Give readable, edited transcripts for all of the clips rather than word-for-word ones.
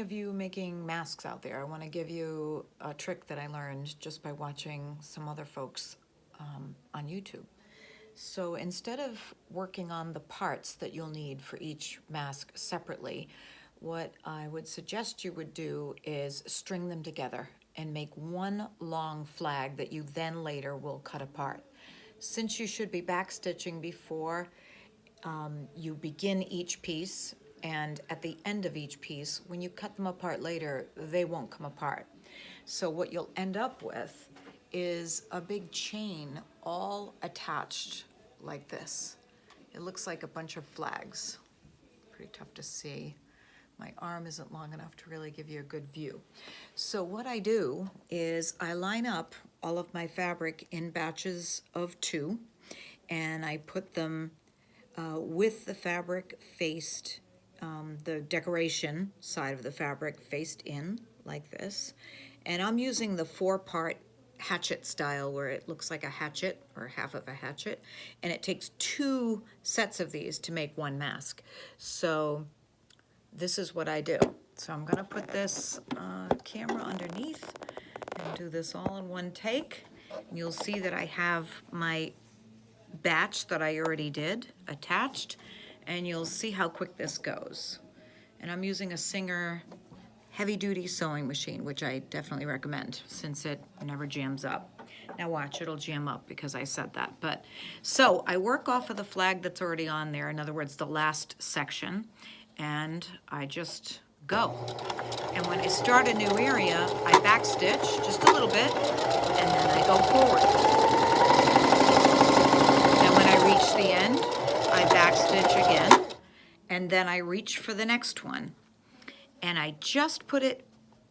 of you making masks out there, I want to give you a trick that I learned just by watching some other folks on YouTube. So instead of working on the parts that you'll need for each mask separately, what I would suggest you would do is string them together and make one long flag that you then later will cut apart. Since you should be backstitching before you begin each piece, and at the end of each piece, when you cut them apart later, they won't come apart. So what you'll end up with is a big chain all attached like this. It looks like a bunch of flags. Pretty tough to see. My arm isn't long enough to really give you a good view. So what I do is I line up all of my fabric in batches of 2, and I put them with the fabric faced, the decoration side of the fabric faced in like this. And I'm using the 4-part hatchet style where it looks like a hatchet or half of a hatchet, and it takes 2 sets of these to make one mask. So this is what I do. So I'm gonna put this camera underneath and do this all in one take. And you'll see that I have my batch that I already did attached, and you'll see how quick this goes. And I'm using a Singer heavy-duty sewing machine, which I definitely recommend since it never jams up. Now watch, it'll jam up because I said that. But so I work off of the flag that's already on there, in other words, the last section, and I just go. And when I start a new area, I backstitch just a little bit, and then I go forward. Reach the end, I backstitch again, and then I reach for the next one. And I just put it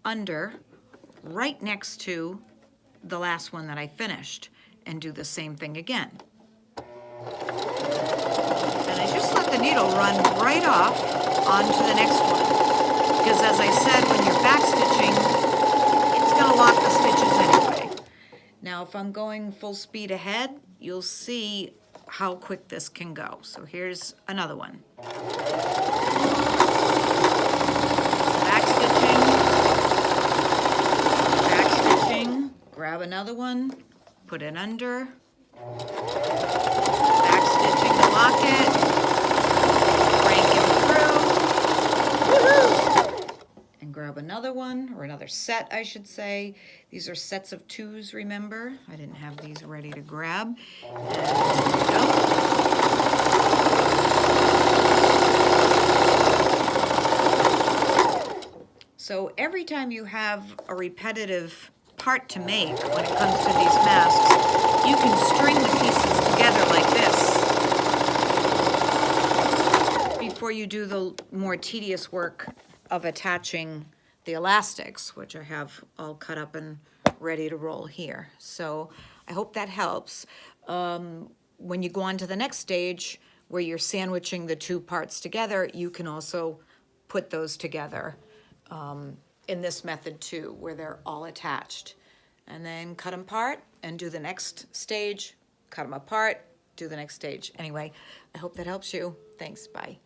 under, right next to the last one that I finished, and do the same thing again. And I just let the needle run right off onto the next one. Because as I said, when you're backstitching, it's gonna lock the stitches anyway. Now, if I'm going full speed ahead, you'll see how quick this can go. So here's another one. Backstitching, grab another one, put it under, backstitching to lock it, crank it through, woohoo! And grab another one, or another set, I should say. These are sets of 2s, remember? I didn't have these ready to grab. So every time you have a repetitive part to make when it comes to these masks, you can string the pieces together like this before you do the more tedious work of attaching the elastics, which I have all cut up and ready to roll here. So I hope that helps. When you go on to the next stage where you're sandwiching the 2 parts together, you can also put those together in this method too, where they're all attached. And then cut them apart and do the next stage, cut them apart, do the next stage. Anyway, I hope that helps you. Thanks, bye.